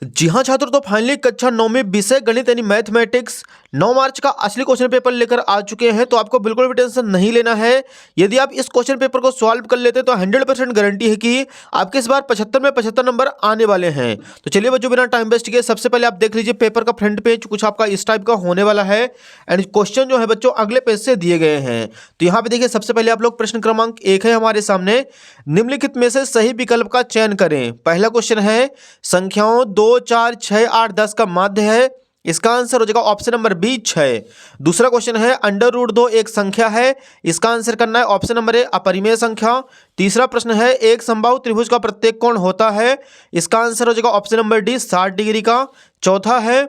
जी हाँ छात्रों, तो फाइनली कक्षा 9 में विषय गणित यानी मैथमेटिक्स 9 मार्च का असली क्वेश्चन पेपर लेकर आ चुके हैं। तो आपको बिल्कुल भी टेंशन नहीं लेना है। यदि आप इस क्वेश्चन पेपर को सॉल्व कर लेते तो 100% गारंटी है कि आपके इस बार 75 में 75 नंबर आने वाले हैं। तो चलिए बच्चों, बिना टाइम वेस्ट किए सबसे पहले आप देख लीजिए पेपर का फ्रंट पेज कुछ आपका इस टाइप का होने वाला है। एंड क्वेश्चन जो है बच्चों अगले पेज से दिए गए हैं। तो यहाँ पे देखिए सबसे पहले आप लोग प्रश्न क्रमांक 1 है हमारे सामने। निम्नलिखित में से सही विकल्प का चयन करें। पहला क्वेश्चन है संख्याओं 2, 4, 6, 8, 10 का माध्य है। इसका आंसर हो जाएगा ऑप्शन नंबर बी 6। दूसरा क्वेश्चन है √2 एक संख्या है। इसका आंसर करना है ऑप्शन नंबर ए अपरिमेय संख्या। तीसरा प्रश्न है एक समबाहु त्रिभुज का प्रत्येक कोण होता है। इसका आंसर हो जाएगा ऑप्शन नंबर डी 60 डिग्री का। चौथा है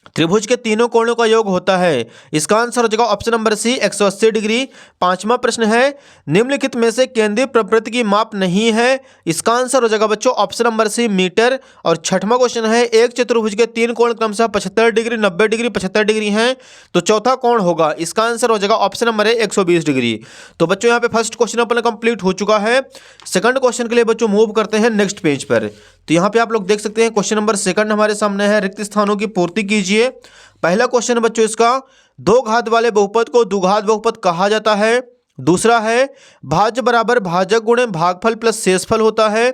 त्रिभुज के तीनों कोणों का योग होता है। इसका आंसर हो जाएगा ऑप्शन नंबर सी 180 डिग्री। पांचवा प्रश्न है निम्नलिखित में से केंद्रीय प्रवृत्ति की माप नहीं है। इसका आंसर हो जाएगा बच्चों ऑप्शन नंबर सी मीटर। और छठवां क्वेश्चन है एक चतुर्भुज के तीन कोण क्रमशः 75 डिग्री, 90 डिग्री, 75 डिग्री हैं, तो चौथा कोण होगा। इसका आंसर हो जाएगा ऑप्शन नंबर है 120 डिग्री। तो बच्चों यहाँ पे फर्स्ट क्वेश्चन अपना कंप्लीट हो चुका है। सेकंड क्वेश्चन के लिए बच्चों मूव करते हैं नेक्स्ट पेज पर। तो यहाँ पे आप लोग देख सकते हैं क्वेश्चन नंबर सेकंड हमारे सामने है। रिक्त स्थानों की पूर्ति कीजिए। पहला क्वेश्चन बच्चों इसका दो घात वाले बहुपद को द्विघात बहुपद कहा जाता है। दूसरा है भाज्य बराबर भाजक गुणे भागफल प्लस शेषफल होता है।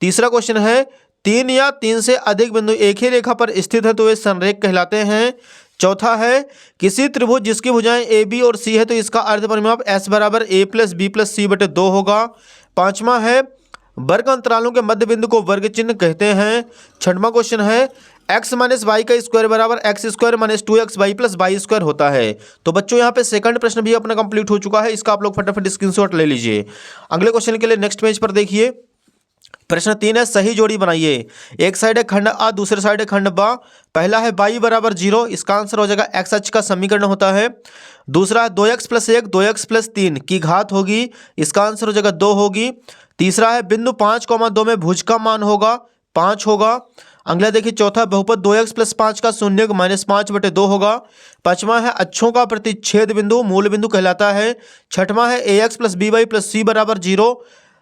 तीसरा क्वेश्चन है तीन या तीन से अधिक बिंदु एक ही रेखा पर स्थित है तो वे संरेख कहलाते हैं। चौथा है किसी त्रिभुज जिसकी भुजाएं ए बी और सी है तो इसका अर्ध परिमाप एस बराबर ए प्लस बी प्लस सी बटे 2 होगा। पांचवा है वर्ग अंतरालों के मध्य बिंदु को वर्ग चिन्ह कहते हैं। छठवां क्वेश्चन है x माइनस वाई का स्क्वायर बराबर X square minus 2x Y plus Y square होता है। तो बच्चों यहाँ पे सेकंड प्रश्न भी अपना कंप्लीट हो चुका है। इसका आप लोग फटाफट स्क्रीनशॉट ले लीजिए। अगले क्वेश्चन के लिए नेक्स्ट पेज पर देखिए। प्रश्न 3 है सही जोड़ी बनाइए। एक साइड है खंड आ, दूसरे साइड है खंड बा। पहला है y बराबर 0। इसका आंसर हो जाएगा x अक्ष का समीकरण होता है। दूसरा 2x प्लस 1 2x प्लस 3 की घात होगी। इसका आंसर हो जाएगा 2 होगी। तीसरा है बिंदु 5,2 में भुज का मान होगा 5 होगा। अगला देखिए चौथा बहुपद 2x प्लस 5 का शून्य माइनस 5 बटे 2 होगा। पांचवा है अक्षों का प्रतिच्छेद बिंदु मूल बिंदु कहलाता है। छठवां है ax plus B Y plus C बराबर 0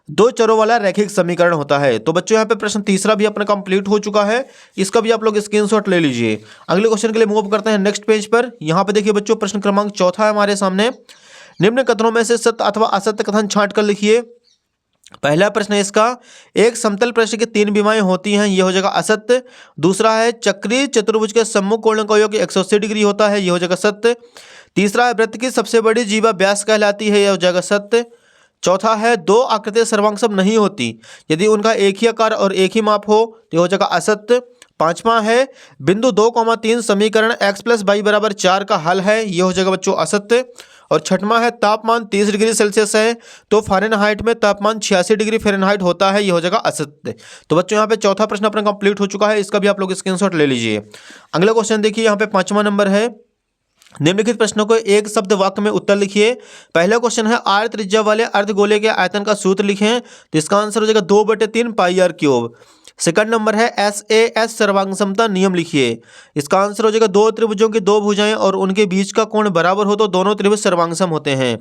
दो चरों वाला रैखिक समीकरण होता है। तो बच्चों यहाँ पे प्रश्न तीसरा भी अपना कंप्लीट हो चुका है। इसका भी आप लोग स्क्रीनशॉट ले लीजिए। अगले क्वेश्चन के लिए मूव करते हैं नेक्स्ट पेज पर। यहाँ पे देखिए बच्चों प्रश्न क्रमांक चौथा है हमारे सामने। निम्न कथनों में से सत्य अथवा असत्य कथन छांट कर लिखिए। पहला प्रश्न है इसका एक समतल पृष्ठ की 3 विमाएं होती हैं, ये हो जाएगा असत्य। दूसरा है चक्रीय चतुर्भुज के सम्मुख कोणों का योग 180 डिग्री होता है, ये हो जाएगा सत्य। तीसरा है वृत्त की सबसे बड़ी जीवा व्यास कहलाती है, यह हो जाएगा सत्य। चौथा है दो आकृतियां सर्वांगसम नहीं होती यदि उनका एक ही आकार और एक ही माप हो, तो यह हो जाएगा असत्य। पांचवा है बिंदु 2,3 समीकरण x प्लस वाई बराबर 4 का हल है, यह हो जाएगा बच्चों असत्य। और छठवां है तापमान 30 डिग्री सेल्सियस है तो फ़ारेनहाइट में तापमान 86 डिग्री फ़ारेनहाइट होता है, यह हो जाएगा असत्य। तो बच्चों यहाँ पे चौथा प्रश्न अपना कंप्लीट हो चुका है। इसका भी आप लोग स्क्रीनशॉट ले लीजिए। अगला क्वेश्चन देखिए, यहाँ पे 5वां नंबर है। निम्नलिखित प्रश्नों को एक शब्द वाक्य में उत्तर लिखिए। पहला क्वेश्चन है आर त्रिज्या वाले अर्धगोले के आयतन का सूत्र लिखें। तो इसका आंसर हो जाएगा 2/3 पाई आर क्यूब। सेकंड नंबर है SAS सर्वांग समता नियम लिखिए। इसका आंसर हो जाएगा दो त्रिभुजों की दो भुजाएं और उनके बीच का कोण बराबर हो तो दोनों त्रिभुज सर्वांगसम होते हैं।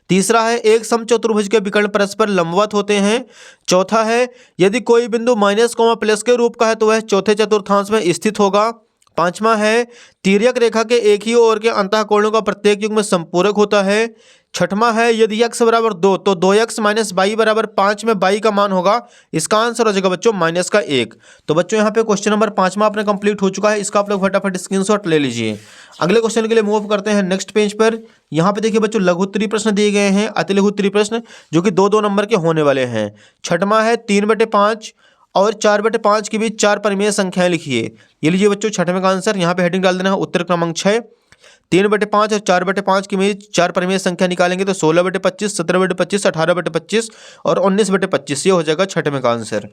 तीसरा है एक समचतुर्भुज के विकर्ण परस्पर लंबवत होते हैं। चौथा है यदि कोई बिंदु माइनस कोमा प्लस के रूप का है तो वह चौथे चतुर्थांश में स्थित होगा। पांचवा है तिर्यक रेखा के एक ही ओर के अंतःकोणों का प्रत्येक युग्म संपूरक होता है। छठवां है यदि x बराबर 2 तो 2x माइनस वाई बराबर 5 में वाई का मान होगा। इसका आंसर हो जाएगा बच्चों -1। तो बच्चों यहाँ पे क्वेश्चन नंबर 5वां अपने कंप्लीट हो चुका है। इसका आप लोग फटाफट स्क्रीनशॉट ले लीजिए। अगले क्वेश्चन के लिए मूव करते हैं नेक्स्ट पेज पर। यहाँ पे देखिए बच्चों लघु उत्तरीय प्रश्न दिए गए हैं, अति लघु उत्तरीय प्रश्न जो कि 2-2 नंबर के होने वाले हैं। छठवां है 3/5 और 4/5 के बीच 4 परिमेय संख्याएं लिखिए। ये लीजिए बच्चों छठवें का आंसर। यहाँ पे हेडिंग डाल देना है उत्तर क्रमांक 6। 3/5 और 4/5 के बीच 4 परिमेय संख्या निकालेंगे तो 16/25, 17/25, 18/25 और 19/25, ये हो जाएगा छठवें का आंसर।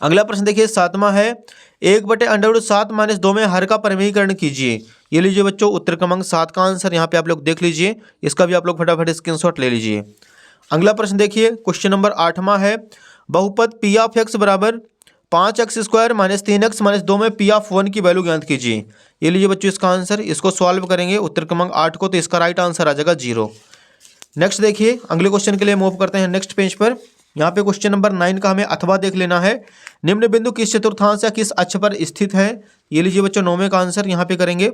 अगला प्रश्न देखिए 7वां है 1/√7 - 2 में हर का परिमेयीकरण कीजिए। ये लीजिए बच्चों उत्तर क्रमांक 7 का आंसर। यहाँ पे आप लोग देख लीजिए। इसका भी आप लोग फटाफट स्क्रीनशॉट ले लीजिए। अगला प्रश्न देखिए क्वेश्चन नंबर 8वां है बहुपद पी ऑफ एक्स बराबर 5x square minus 3x minus 2 में पी ऑफ 1 की वैल्यू ज्ञात कीजिए। ये लीजिए बच्चों इसका आंसर। इसको सॉल्व करेंगे उत्तर क्रमांक 8 को, तो इसका राइट आंसर आ जाएगा 0। नेक्स्ट देखिए अगले क्वेश्चन के लिए मूव करते हैं नेक्स्ट पेज पर। यहाँ पे क्वेश्चन नंबर 9 का हमें अथवा देख लेना है। निम्न बिंदु किस चतुर्थांश या किस अक्ष पर स्थित है? ये लीजिए बच्चों 9वें का आंसर यहाँ पे करेंगे।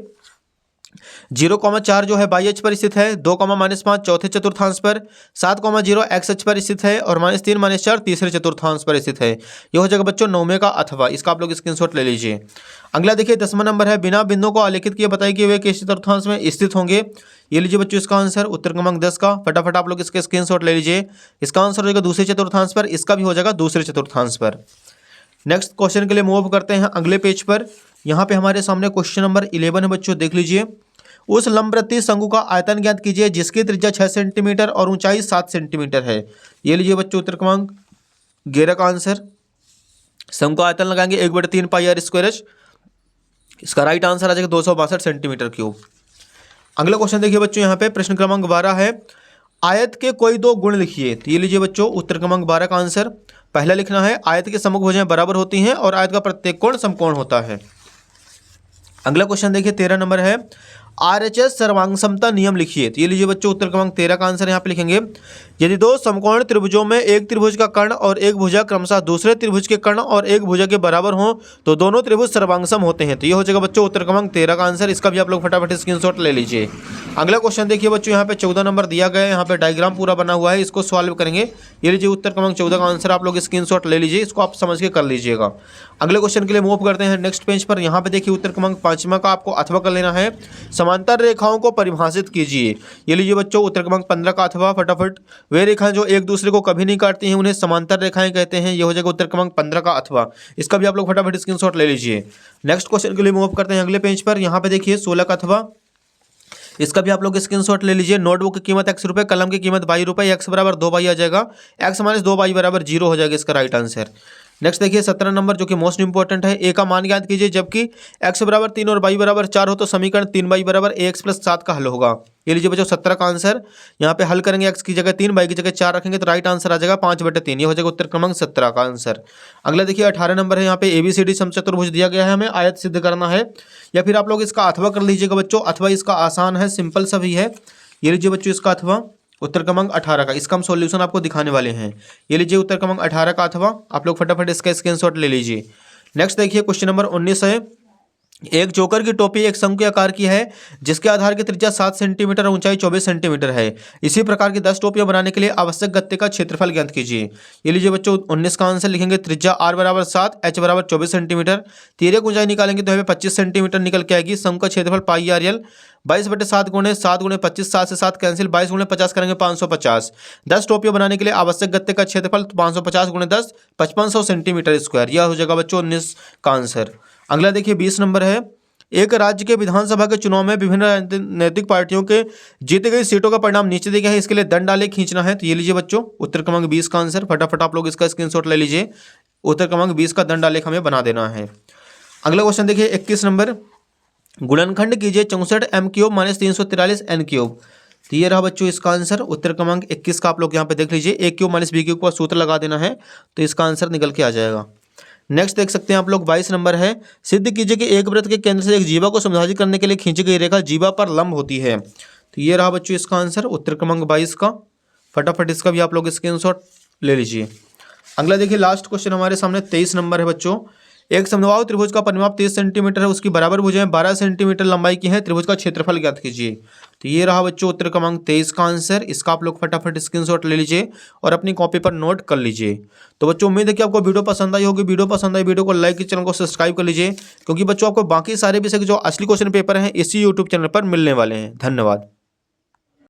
0,4 जो है बाई अक्ष पर स्थित है, 2,-5 चौथे चतुर्थांश पर, 7,0 एक्स अक्ष पर स्थित है और -3 -4 तीसरे चतुर्थांश पर स्थित है। ये हो जाएगा बच्चों 9वें का अथवा। इसका आप लोग स्क्रीनशॉट ले लीजिए। अगला देखिए 10वां नंबर है, बिना बिंदुओं को आलेखित किए बताइए कि वे किस चतुर्थांश में स्थित होंगे। ये लीजिए बच्चों इसका आंसर उत्तर क्रमांक 10 का। फटाफट आप लोग इसके स्क्रीनशॉट ले लीजिए। इसका आंसर हो जाएगा दूसरे चतुर्थांश पर, इसका भी हो जाएगा दूसरे चतुर्थांश पर। नेक्स्ट क्वेश्चन के लिए मूव करते हैं अगले पेज पर। यहाँ पे हमारे सामने क्वेश्चन नंबर 11 है बच्चों, देख लीजिए। उस लंबवृत्तीय शंकु का आयतन ज्ञात कीजिए जिसकी त्रिज्या 6 सेंटीमीटर और ऊंचाई 7 सेंटीमीटर है। ये लीजिए बच्चों उत्तर क्रमांक 11 का आंसर। शंकु आयतन लगाएंगे 1/3 पाई आर स्क्वायर एच। इसका राइट आंसर आ जाएगा 262 सेंटीमीटर क्यूब। अगला क्वेश्चन देखिए बच्चों, यहाँ पे प्रश्न क्रमांक 12 है, आयत के कोई दो गुण लिखिए। तो ये लीजिए बच्चों उत्तर क्रमांक 12 का आंसर। पहला लिखना है, आयत के समभुजाएं बराबर होती हैं और आयत का प्रत्येक कोण समकोण होता है। अगला क्वेश्चन देखिए 13 नंबर है, आरएचएस सर्वांग समता नियम लिखिए। तो ये लीजिए बच्चों उत्तर क्रमांक 13 का आंसर यहाँ पे लिखेंगे, यदि दो समकोण त्रिभुजों में एक त्रिभुज का कर्ण और एक भुजा क्रमशः दूसरे त्रिभुज के कर्ण और एक भुजा के बराबर हो तो दोनों त्रिभुज सर्वांगसम होते हैं। तो ये हो जाएगा बच्चों उत्तर क्रमांक 13 का आंसर। इसका भी आप लोग फटाफट स्क्रीनशॉट ले लीजिए। अगला क्वेश्चन देखिए बच्चों, यहाँ पे 14 नंबर दिया गया है, यहाँ पे डायग्राम पूरा बना हुआ है, इसको सॉल्व करेंगे। ये लीजिए उत्तर क्रमांक 14 का आंसर, आप लोग स्क्रीनशॉट ले लीजिए, इसको आप समझ के कर लीजिएगा। अगले क्वेश्चन के लिए मूव करते हैं नेक्स्ट पेज पर। यहाँ पे देखिए उत्तर क्रमांक 5वां का आपको अथवा कर लेना है। समांतर रेखाओं को परिभाषित कीजिए। ये लीजिए बच्चों उत्तर क्रमांक 15 का अथवा। फटाफट, वे रेखाएं जो एक दूसरे को कभी नहीं काटती हैं उन्हें समांतर रेखाएं कहते हैं। ये हो जाएगा उत्तर क्रमांक 15 का अथवा। इसका भी आप लोग फटाफट स्क्रीनशॉट ले लीजिए। नेक्स्ट क्वेश्चन के लिए मूव करते हैं अगले पेज पर। यहाँ पे देखिए 16 का अथवा, इसका भी आप लोग स्क्रीनशॉट ले लीजिए। नोटबुक की कीमत x रुपये, कलम की कीमत ₹22, x बराबर 2 बाई आ जाएगा, x - 2 बाई बराबर 0 हो जाएगा इसका राइट आंसर। नेक्स्ट देखिए 17 नंबर जो कि मोस्ट इंपॉर्टेंट है, a का मान ज्ञात कीजिए जबकि x बराबर 3 और y बराबर 4 हो तो समीकरण 3y बराबर ax + 7 का हल होगा। ये लीजिए बच्चों 17 का आंसर। यहाँ पे हल करेंगे, x की जगह 3, y की जगह 4 रखेंगे तो राइट आंसर आ जाएगा 5/3। ये हो जाएगा उत्तर क्रमांक 17 का आंसर। अगला देखिए 18 नंबर है, यहाँ पे ABCD समचतुर्भुज दिया गया है, हमें आयत सिद्ध करना है, या फिर आप लोग इसका अथवा कर लीजिएगा बच्चों। अथवा इसका आसान है, सिंपल सा भी है। ये लीजिए बच्चों इसका अथवा उत्तर क्रमांक 18 का। इसका हम सॉल्यूशन आपको दिखाने वाले हैं। ये लीजिए उत्तर क्रमांक 18 का अथवा, आप लोग फटाफट इसका स्क्रीनशॉट ले लीजिए। नेक्स्ट देखिए क्वेश्चन नंबर 19 है, एक जोकर की टोपी एक शंकु आकार की है जिसके आधार की त्रिज्या 7 सेंटीमीटर और ऊंचाई 24 सेंटीमीटर है। इसी प्रकार की 10 टोपियां बनाने के लिए आवश्यक गत्ते का क्षेत्रफल ज्ञात कीजिए। ये लीजिए बच्चों 19 का आंसर लिखेंगे, त्रिज्या r बराबर 7, h बराबर 24 सेंटीमीटर, तिर्यक ऊंचाई निकालेंगे तो हमें 25 सेंटीमीटर निकल के आएगी। शंकु का क्षेत्रफल पाई आर एल 22/7 गुणे 7 गुणे 25, 7 से 7 कैंसिल, 22 गुणे 50 करेंगे 550। 10 टोपियां बनाने के लिए आवश्यक गत्ते का क्षेत्रफल 550 गुणे 10 5500 सेंटीमीटर स्क्वायर। यह हो जाएगा बच्चों 19 का आंसर। अगला देखिए 20 नंबर है, एक राज्य के विधानसभा के चुनाव में विभिन्न राजनीतिक पार्टियों के जीती गई सीटों का परिणाम नीचे दिया गया है, इसके लिए दंड आलेख खींचना है। तो ये लीजिए बच्चों उत्तर क्रमांक 20 का आंसर। फटाफट आप लोग इसका स्क्रीनशॉट ले लीजिए। उत्तर क्रमांक 20 का दंड आलेख हमें बना देना है। अगला क्वेश्चन देखिए 21 नंबर, गुणनखंड कीजिए 64 m³ - 343 n³। तो ये रहा बच्चों इसका आंसर। उत्तर क्रमांक 21 का आप लोग यहाँ पे देख लीजिए, a³ - b³ का सूत्र लगा देना है तो इसका आंसर निकल के आ जाएगा। नेक्स्ट देख सकते हैं आप लोग 22 नंबर है, सिद्ध कीजिए कि एक वृत्त के केंद्र से एक जीवा को समभाजित करने के लिए खींची गई रेखा जीवा पर लंब होती है। तो ये रहा बच्चों इसका आंसर, उत्तर क्रमांक 22 का। फटाफट इसका भी आप लोग स्क्रीनशॉट ले लीजिए। अगला देखिए लास्ट क्वेश्चन हमारे सामने 23 नंबर है बच्चों, एक समद्विबाहु त्रिभुज का परिमाप 30 सेंटीमीटर है, उसकी बराबर भुजाएं 12 सेंटीमीटर लंबाई की है, त्रिभुज का क्षेत्रफल ज्ञात कीजिए। तो ये रहा बच्चों उत्तर क्रमांक 23 का आंसर। इसका आप लोग फटाफट स्क्रीनशॉट ले लीजिए और अपनी कॉपी पर नोट कर लीजिए। तो बच्चों उम्मीद है कि आपको वीडियो पसंद आई होगी। वीडियो पसंद आई वीडियो को लाइक कीजिए, चैनल को सब्सक्राइब कर लीजिए, क्योंकि बच्चों आपको बाकी सारे विषय के जो असली क्वेश्चन पेपर हैं इसी यूट्यूब चैनल पर मिलने वाले हैं। धन्यवाद।